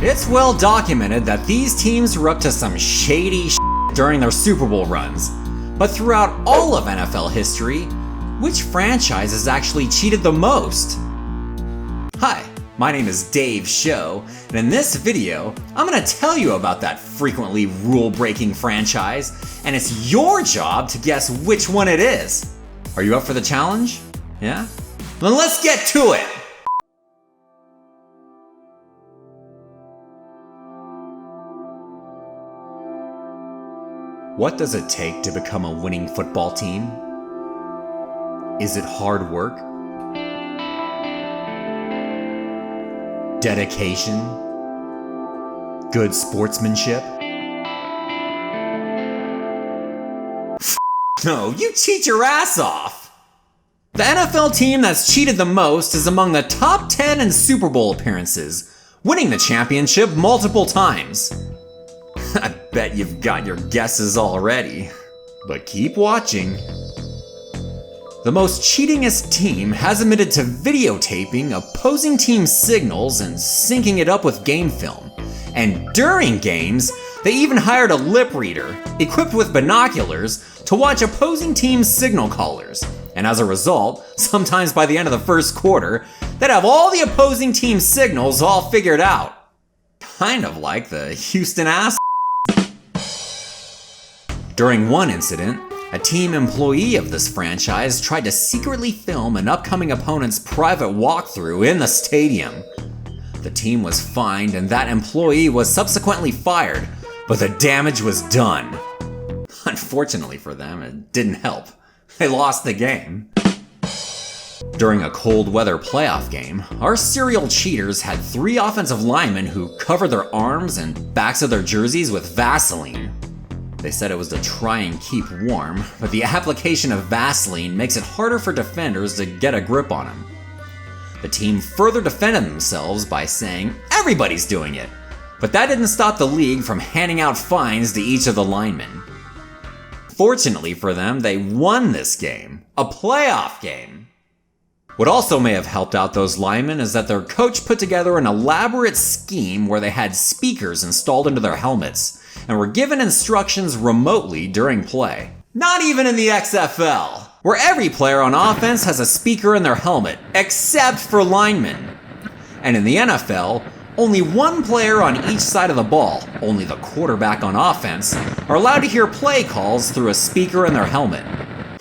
It's well documented that these teams were up to some shady during their Super Bowl runs. But throughout all of NFL history, which franchise has actually cheated the most? Hi, my name is Dave Show, and in this video, I'm going to tell you about that frequently rule-breaking franchise, and it's your job to guess which one it is. Are you up for the challenge? Yeah? Then let's get to it! What does it take to become a winning football team? Is it hard work? Dedication? Good sportsmanship? No, you cheat your ass off! The NFL team that's cheated the most is among the top 10 in Super Bowl appearances, winning the championship multiple times. I bet you've got your guesses already, but keep watching. The most cheatingest team has admitted to videotaping opposing team signals and syncing it up with game film. And during games, they even hired a lip reader, equipped with binoculars, to watch opposing team's signal callers. And as a result, sometimes by the end of the first quarter, they'd have all the opposing team's signals all figured out. Kind of like the Houston ass. During one incident, a team employee of this franchise tried to secretly film an upcoming opponent's private walkthrough in the stadium. The team was fined and that employee was subsequently fired, but the damage was done. Unfortunately for them, it didn't help. They lost the game. During a cold weather playoff game, our serial cheaters had 3 offensive linemen who covered their arms and backs of their jerseys with Vaseline. They said it was to try and keep warm, but the application of Vaseline makes it harder for defenders to get a grip on them. The team further defended themselves by saying everybody's doing it, but that didn't stop the league from handing out fines to each of the linemen. Fortunately for them, they won this game, a playoff game. What also may have helped out those linemen is that their coach put together an elaborate scheme where they had speakers installed into their helmets and were given instructions remotely during play. Not even in the XFL, where every player on offense has a speaker in their helmet, except for linemen. And in the NFL, only one player on each side of the ball, only the quarterback on offense, are allowed to hear play calls through a speaker in their helmet.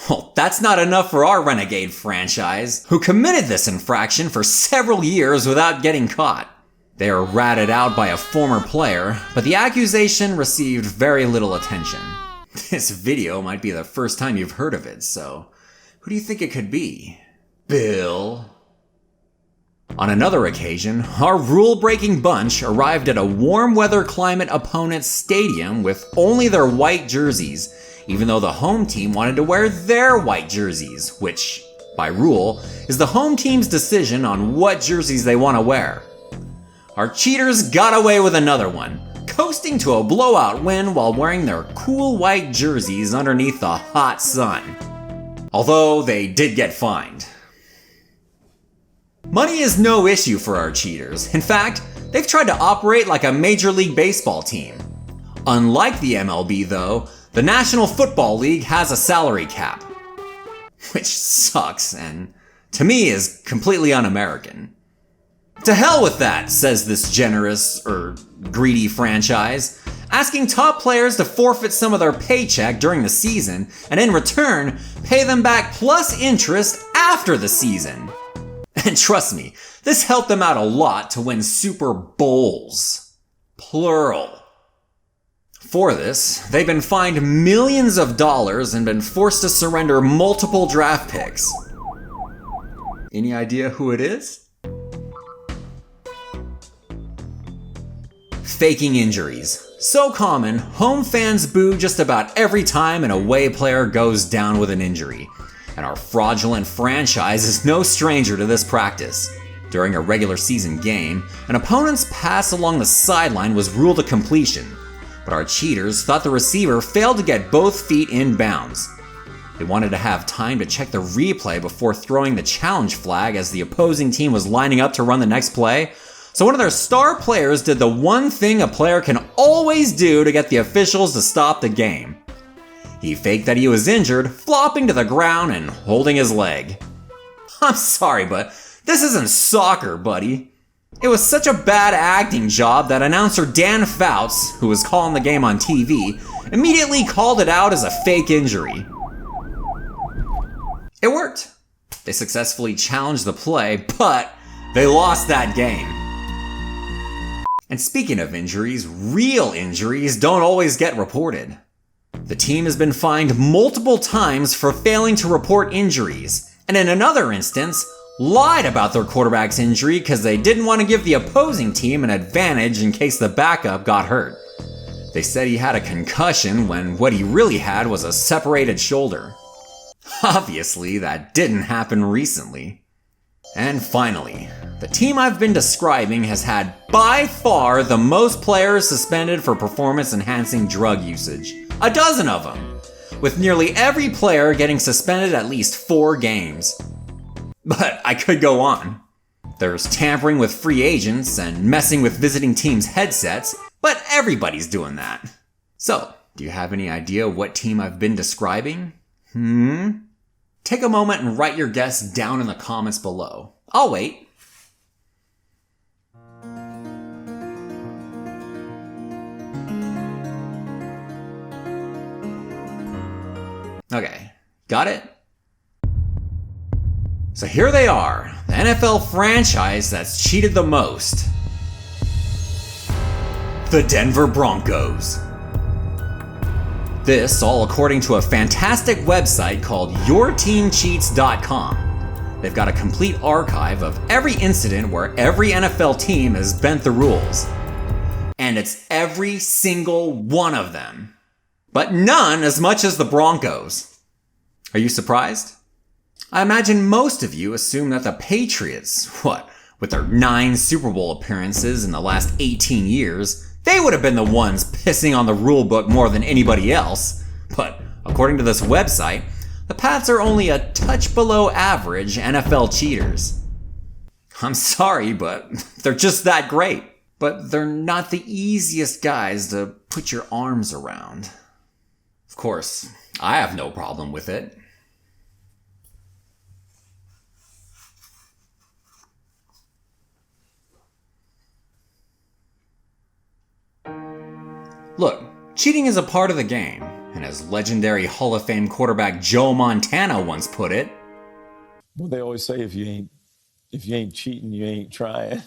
Well, that's not enough for our renegade franchise, who committed this infraction for several years without getting caught. They are ratted out by a former player, but the accusation received very little attention. This video might be the first time you've heard of it, so who do you think it could be? Bill? On another occasion, our rule-breaking bunch arrived at a warm weather climate opponent's stadium with only their white jerseys, even though the home team wanted to wear their white jerseys, which, by rule, is the home team's decision on what jerseys they want to wear. Our cheaters got away with another one, coasting to a blowout win while wearing their cool white jerseys underneath the hot sun. Although they did get fined. Money is no issue for our cheaters. In fact, they've tried to operate like a Major League Baseball team. Unlike the MLB though, the National Football League has a salary cap. Which sucks and, to me, is completely un-American. To hell with that, says this generous, greedy franchise, asking top players to forfeit some of their paycheck during the season, and in return, pay them back plus interest after the season. And trust me, this helped them out a lot to win Super Bowls. Plural. For this, they've been fined millions of dollars and been forced to surrender multiple draft picks. Any idea who it is? Faking injuries. So common, home fans boo just about every time an away player goes down with an injury. And our fraudulent franchise is no stranger to this practice. During a regular season game, an opponent's pass along the sideline was ruled a completion, but our cheaters thought the receiver failed to get both feet in bounds. They wanted to have time to check the replay before throwing the challenge flag as the opposing team was lining up to run the next play, So one of their star players did the one thing a player can always do to get the officials to stop the game. He faked that he was injured, flopping to the ground and holding his leg. I'm sorry, but this isn't soccer, buddy. It was such a bad acting job that announcer Dan Fouts, who was calling the game on TV, immediately called it out as a fake injury. It worked. They successfully challenged the play, but they lost that game. And speaking of injuries, real injuries don't always get reported. The team has been fined multiple times for failing to report injuries, and in another instance, lied about their quarterback's injury because they didn't want to give the opposing team an advantage in case the backup got hurt. They said he had a concussion when what he really had was a separated shoulder. Obviously, that didn't happen recently. And finally, the team I've been describing has had by far the most players suspended for performance-enhancing drug usage. 12 of them, with nearly every player getting suspended at least 4 games. But I could go on. There's tampering with free agents and messing with visiting teams' headsets, but everybody's doing that. So, do you have any idea what team I've been describing? Take a moment and write your guess down in the comments below. I'll wait. Okay, got it? So here they are, the NFL franchise that's cheated the most. The Denver Broncos. This all according to a fantastic website called YourTeamCheats.com. They've got a complete archive of every incident where every NFL team has bent the rules. And it's every single one of them. But none as much as the Broncos. Are you surprised? I imagine most of you assume that the Patriots, with their 9 Super Bowl appearances in the last 18 years, they would have been the ones pissing on the rule book more than anybody else. But according to this website, the Pats are only a touch below average NFL cheaters. I'm sorry, but they're just that great. But they're not the easiest guys to put your arms around. Of course, I have no problem with it. Look, cheating is a part of the game, and as legendary Hall of Fame quarterback Joe Montana once put it, well, they always say if you ain't cheating, you ain't trying.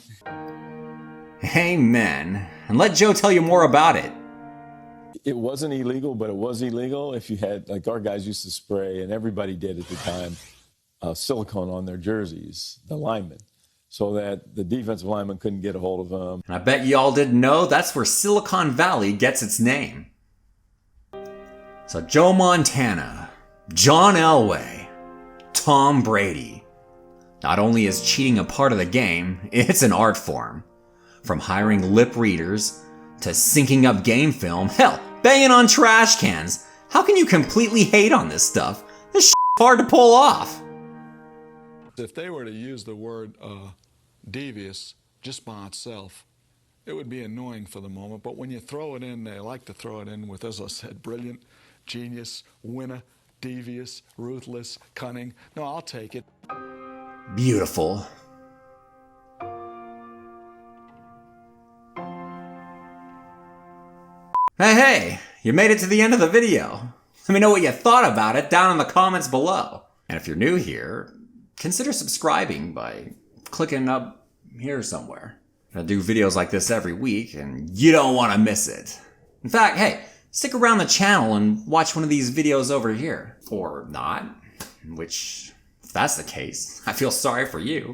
Amen. And let Joe tell you more about it. It wasn't illegal, but it was illegal if you had, like our guys used to spray, and everybody did at the time, silicone on their jerseys, the linemen, so that the defensive lineman couldn't get a hold of them. And I bet y'all didn't know that's where Silicon Valley gets its name. So Joe Montana, John Elway, Tom Brady. Not only is cheating a part of the game, it's an art form. From hiring lip readers to syncing up game film, hell, banging on trash cans. How can you completely hate on this stuff? This shit's hard to pull off. If they were to use the word devious just by itself, it would be annoying for the moment. But when you throw it in, they like to throw it in with, as I said, brilliant, genius, winner, devious, ruthless, cunning. No, I'll take it. Beautiful. Hey, you made it to the end of the video. Let me know what you thought about it down in the comments below. And if you're new here, consider subscribing by clicking up here somewhere. I do videos like this every week, and you don't want to miss it. In fact, hey, stick around the channel and watch one of these videos over here. Or not, which, if that's the case, I feel sorry for you.